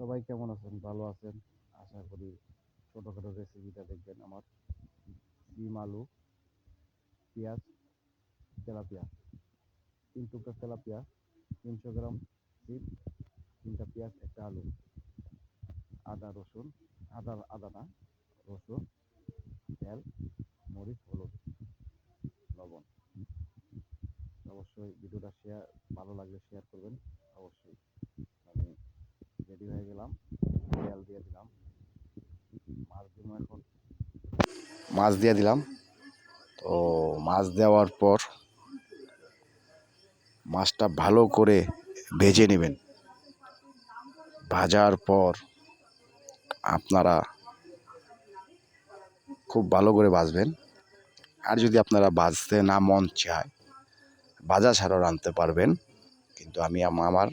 সবাই কেমন আছেন? ভালো আছেন? আশা করি ছোটখাটো রেসিপিটা দেখবেন আমার। ডিম, আলু, পেঁয়াজ, তেলাপিয়া, 3 টুকরা তেলাপিয়া, 300 গ্রাম ডিম, 3টা পেঁয়াজ, একটা আলু, আদা রসুন, আদা না, রসুন, তেল, মরিচ, হলুদ, লবণ। অবশ্যই ভিডিওটা ভালো লাগলে শেয়ার করবেন। অবশ্যই আমি রেডি হয়ে গেলাম, তেল দিয়ে দিলাম, মাছ দিয়ে দিলাম। তো মাছ দেওয়ার পর মাছটা ভালো করে ভেজে নেবেন। ভাজার পর আপনারা খুব ভালো করে ভাজবেন। আর যদি আপনারা ভাজতে না মন চায়, ভাজা ছাড়াও রাঁধতে পারবেন। কিন্তু আমি আবার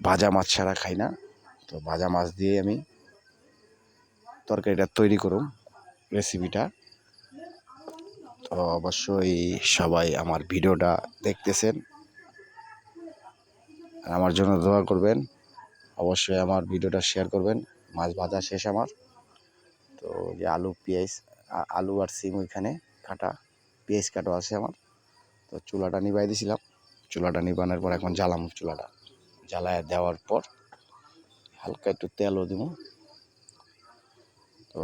ভাজা মাছ ছাড়া খাই না। তো ভাজা মাছ দিয়ে আমি তরকারিটা তৈরি করুম, রেসিপিটা। তো অবশ্যই সবাই আমার ভিডিওটা দেখতেছেন আর আমার জন্য দোয়া করবেন। অবশ্যই আমার ভিডিওটা শেয়ার করবেন। মাছ ভাজা শেষ আমার। তো যে আলু, পেঁয়াজ, আলু আর সিম ওইখানে কাটা, পেঁয়াজ কাটা আছে আমার। তো চুলাটা নিভাই দিয়েছিলাম। চুলাটা নিভানোর পর এখন জ্বালাম। চুলাটা জ্বালায় দেওয়ার পর হালকা একটু তেলও দিব। তো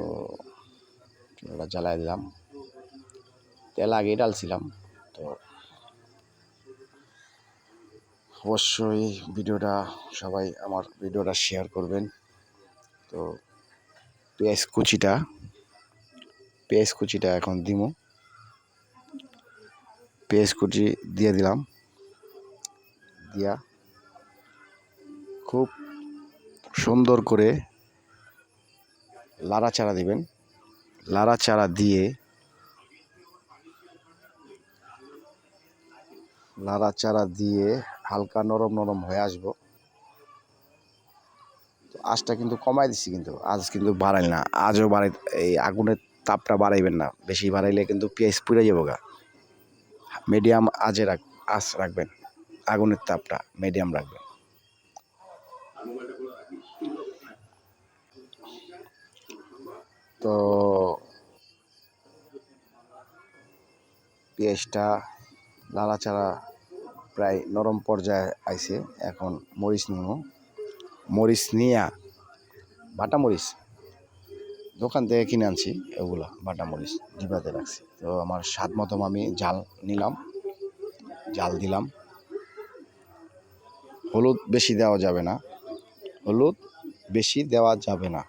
চুলাটা জ্বালায় দিলাম, তেল আগেই ডালছিলাম। তো অবশ্যই সবাই আমার ভিডিওটা শেয়ার করবেন। তো পেঁয়াজ কুচিটা এখন দিব। পেঁয়াজ কুচি দিয়ে দিলাম। দিয়া খুব সুন্দর করে লাড়াচাড়া দিবেন। লাড়াচাড়া দিয়ে হালকা নরম নরম হয়ে আসবো। তো আঁচটা কিন্তু কমাই দিচ্ছি, কিন্তু আজ কিন্তু বাড়াই না। আজও এই আগুনের তাপটা বাড়াইবেন না। বেশি বাড়াইলে কিন্তু পেঁয়াজ পুড়ে যাবো গা। মিডিয়াম আঁচ রাখবেন। আগুনের তাপটা মিডিয়াম রাখবেন। তো পেঁয়াজটা লাড়াচাড়া প্রায় নরম পর্যায়ে আইছে। এখন মরিচ নিব। মরিচ নিয়া, বাটা মরিচ দোকান থেকে কিনে আনছি, এগুলা বাটা মরিচ ডিবাতে রাখছি। তো আমার স্বাদ মতো আমি জাল দিলাম। হলুদ বেশি দেওয়া যাবে না,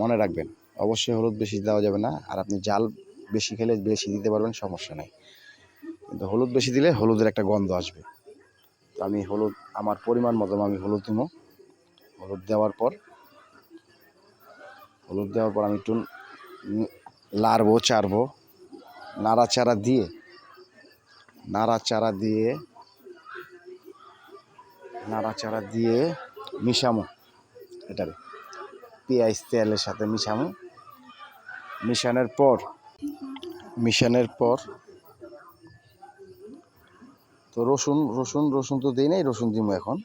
মনে রাখবেন। অবশ্যই হলুদ বেশি দেওয়া যাবে না। আর আপনি জাল বেশি খেলে বেশি দিতে পারবেন, সমস্যা নাই। কিন্তু হলুদ বেশি দিলে হলুদের একটা গন্ধ আসবে। তো আমি আমার পরিমাণ মতো আমি হলুদ দিব। হলুদ দেওয়ার পর আমি একটু লাড়বো চাড়বো, নাড়াচাড়া দিয়ে মিশামো। এটারে পেঁয়াজ তেলের সাথে মিশানোর পর তো রসুন তো দিই নাই, রসুন দিব এখন।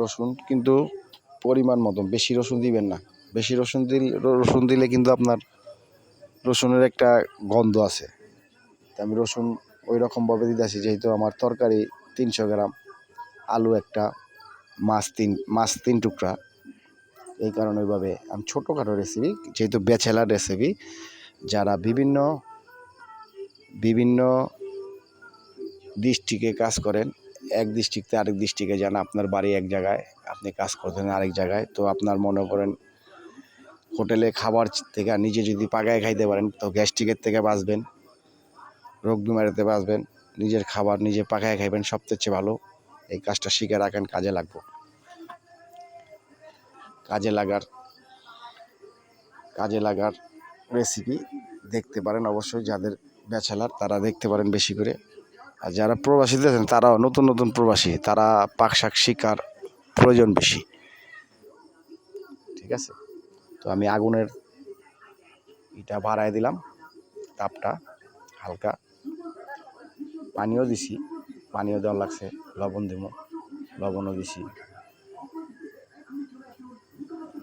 রসুন কিন্তু পরিমাণ মতন, বেশি রসুন দিবেন না। বেশি রসুন দিলে কিন্তু আপনার রসুনের একটা গন্ধ আছে। আমি রসুন ওই রকমভাবে দিতেছি, যেহেতু আমার তরকারি 300 গ্রাম, আলু একটা, মাছ তিন টুকরা। এই কারণে ওইভাবে আমি ছোটোখাটো রেসিপি, যেহেতু ব্যাচেলার রেসিপি, যারা বিভিন্ন ডিস্ট্রিক্টে কাজ করেন, এক ডিস্ট্রিক্টে আরেক ডিস্ট্রিক্টে যান। আপনার বাড়ি এক জায়গায়, আপনি কাজ করতেন আরেক জায়গায়। তো আপনার মনে করেন হোটেলে খাবার থেকে নিজে যদি পাকায় খাইতে পারেন, তো গ্যাস্ট্রিকের থেকে বাঁচবেন, রোগ বিমারিতে বাঁচবেন। নিজের খাবার নিজে পাকায় খাইবেন, সবচেয়ে চেয়ে ভালো। এই কাজটা শিখে রাখেন, কাজে লাগার রেসিপি দেখতে পারেন। অবশ্যই যাদের ব্যাচেলার তারা দেখতে পারেন বেশি করে। আর যারা প্রবাসীতে আছেন, তারাও নতুন প্রবাসী, তারা পাক শাক শিকার প্রয়োজন বেশি। ঠিক আছে। তো আমি আগুনের বাড়ায় দিলাম, তাপটা হালকা। পানিও দিছি, পানিও দেওয়া লাগছে, লবণ দিব। লবণও দিছি,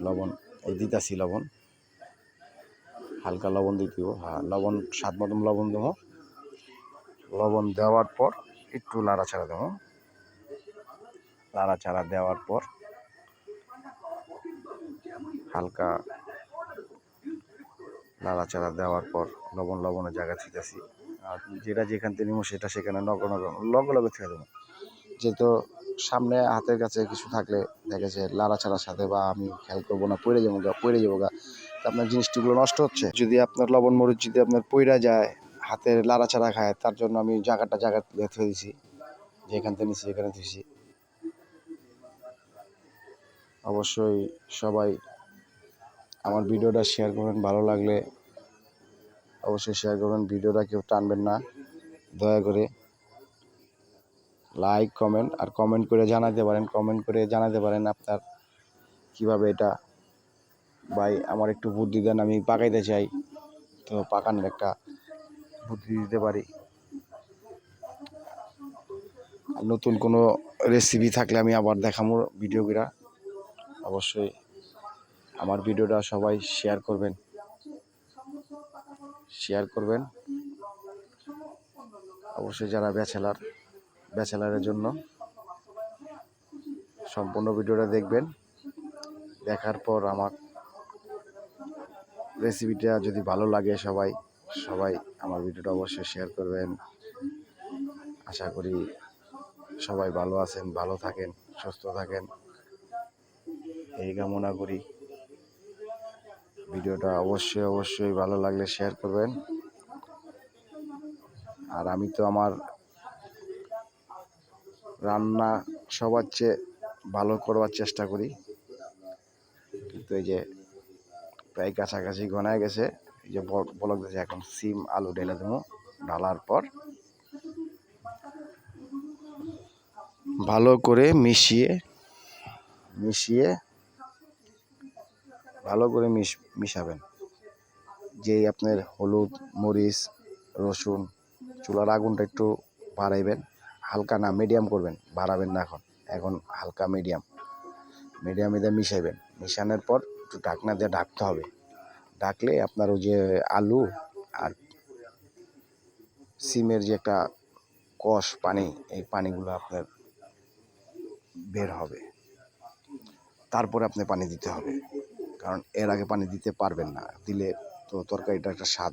লবণ এই দিতাছি, লবণ হালকা লবণ দিতে দিব। হ্যাঁ, লবণ স্বাদ মতন লবণ দেবো। লবণ দেওয়ার পর একটু নাড়াচাড়া দেবো। নাড়াচাড়া দেওয়ার পর হালকা নাড়াচাড়া দেওয়ার পর লবণের জায়গা ছিটাছি। আর যেটা যেখান থেকে নিবো সেটা সেখানে লগে লগে ছেড়ে দেবো। যেহেতু সামনে হাতের কাছে কিছু থাকলে দেখেছে লাড়াচাড়ার সাথে বা আমি খেয়াল করবো না, পড়ে যাবো গা আপনার জিনিসটিগুলো নষ্ট হচ্ছে। যদি আপনার লবণ মরিচ যদি আপনার পইড়া যায়, হাতের লাড়াচাড়া খায়, তার জন্য আমি জায়গা থুয়ে দিছি, যেখান থেকে নিচ্ছি এখানে থুইছি। অবশ্যই সবাই আমার ভিডিওটা শেয়ার করবেন, ভালো লাগলে অবশ্যই শেয়ার করবেন। ভিডিওটা কেউ টানবেন না, দয়া করে লাইক কমেন্ট আর কমেন্ট করে জানাতে পারেন আপনার কিভাবে এটা ভাই আমার একটু বুদ্ধি দেন, আমি পাকাইতে চাই, তো পাকানোর একটা বুদ্ধি দিতে পারি। আর নতুন কোনো রেসিপি থাকলে আমি আবার দেখাবো ভিডিওগুলা। অবশ্যই আমার ভিডিওটা সবাই শেয়ার করবেন। অবশ্যই যারা ব্যাচেলারের জন্য সম্পূর্ণ ভিডিওটা দেখবেন। দেখার পর আমার রেসিপিটা যদি ভালো লাগে সবাই আমার ভিডিওটা অবশ্যই শেয়ার করবেন। আশা করি সবাই ভালো আছেন, ভালো থাকেন, সুস্থ থাকেন, এই কামনা করি। ভিডিওটা অবশ্যই ভালো লাগলে শেয়ার করবেন। আর আমি তো আমার রান্না সবার চেয়ে ভালো করবার চেষ্টা করি, কিন্তু এই যে প্রায় কাছাকাছি গনায় গেছে। এই যে বলক দিয়েছে, এখন সিম আলু ঢেলে দেবো। ঢালার পর ভালো করে মিশাবেন। যেই আপনার হলুদ মরিচ রসুন, চুলার আগুনটা একটু বাড়াইবেন, হালকা না মিডিয়াম করবেন, বাড়াবেন না। এখন হালকা মিডিয়ামে দিয়ে মিশাইবেন। মিশানোর পর একটু ঢাকনা দিয়ে ঢাকতে হবে। ঢাকলে আপনার ওই যে আলু আর সিমের যে একটা কষ পানি, এই পানিগুলো আপনার বের হবে। তারপরে আপনি পানি দিতে হবে, কারণ এর আগে পানি দিতে পারবেন না। দিলে তো তরকারিটা একটা স্বাদ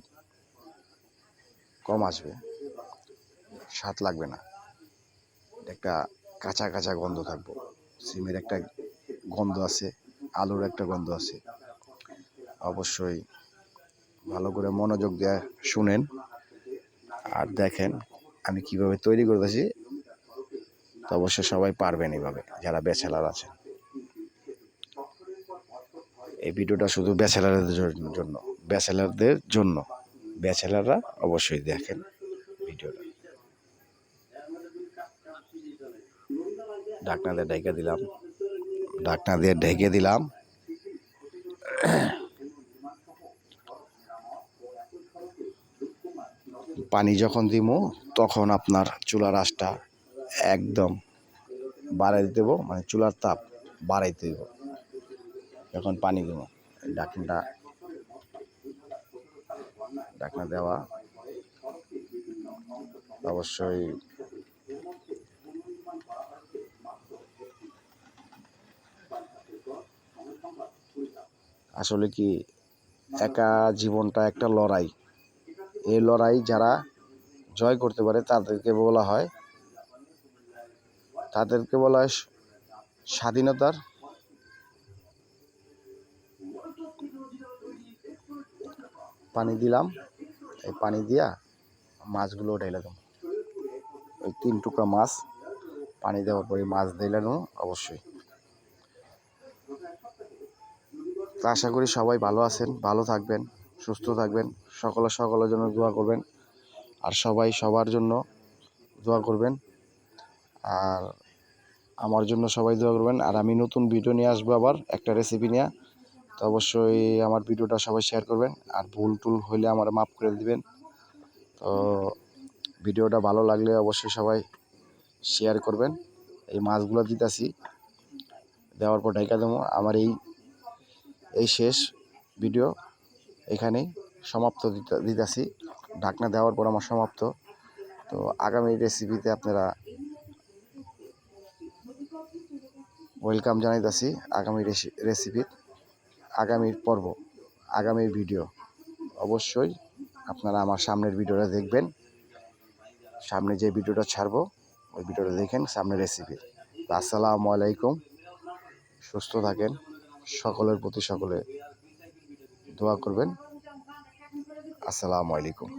কম আসবে, স্বাদ লাগবে না, একটা কাঁচা গন্ধ থাকবো। সিমের একটা গন্ধ আছে, আলুর একটা গন্ধ আছে। অবশ্যই ভালো করে মনোযোগ দিয়ে শুনেন আর দেখেন আমি কিভাবে তৈরি করতেছি। তো অবশ্যই সবাই পারবেন এইভাবে, যারা ব্যাচেলার আছেন। এই ভিডিওটা শুধু ব্যাচেলারদের জন্য। ব্যাচেলাররা অবশ্যই দেখেন ভিডিওটা। ঢাকনা দিয়ে ঢেকে দিলাম। পানি যখন দিব তখন আপনার চুলার আঁচটা একদম বাড়াই দেবো, মানে চুলার তাপ বাড়াইতে দেবো। যখন পানি দেবো ঢাকনা দেওয়া অবশ্যই আসলে কি একা জীবনটা একটা লড়াই। এই লড়াই যারা জয় করতে পারে তাদেরকে বলা হয় স্বাধীনতার পানি দিলাম। এই পানি দিয়া মাছগুলো ঢেলে দেবো। ওই 3 টুকরা মাছ পানি দেওয়ার পরে মাছ ঢেলে দেবো অবশ্যই। তো আশা করি সবাই ভালো আছেন, ভালো থাকবেন, সুস্থ থাকবেন। সকলের জন্য দোয়া করবেন, আর সবাই সবার জন্য দোয়া করবেন। আর আমার জন্য সবাই দোয়া করবেন। আর আমি নতুন ভিডিও নিয়ে আসবো আবার একটা রেসিপি নিয়ে। তো অবশ্যই আমার ভিডিওটা সবাই শেয়ার করবেন, আর ভুল টুল হইলে আমার মাফ করে দিবেন। তো ভিডিওটা ভালো লাগলে অবশ্যই সবাই শেয়ার করবেন। এই মাছগুলো দিতেছি, দেওয়ার পর ঢাকা দেবো। আমার এই শেষ ভিডিও এখানেই সমাপ্ত দিতেছি। ঢাকনা দেওয়ার পর আমার সমাপ্ত। তো আগামী রেসিপিতে আপনারা ওয়েলকাম জানাইতেছি। আগামী রেসিপির আগামীর পর্ব, আগামীর ভিডিও অবশ্যই আপনারা আমার সামনের ভিডিওটা দেখবেন। সামনে যে ভিডিওটা ছাড়বো ওই ভিডিওটা দেখেন, সামনের রেসিপি। আসসালামু আলাইকুম, সুস্থ থাকেন, সকলের প্রতি সকলে দোয়া করবেন। আসসালামু আলাইকুম।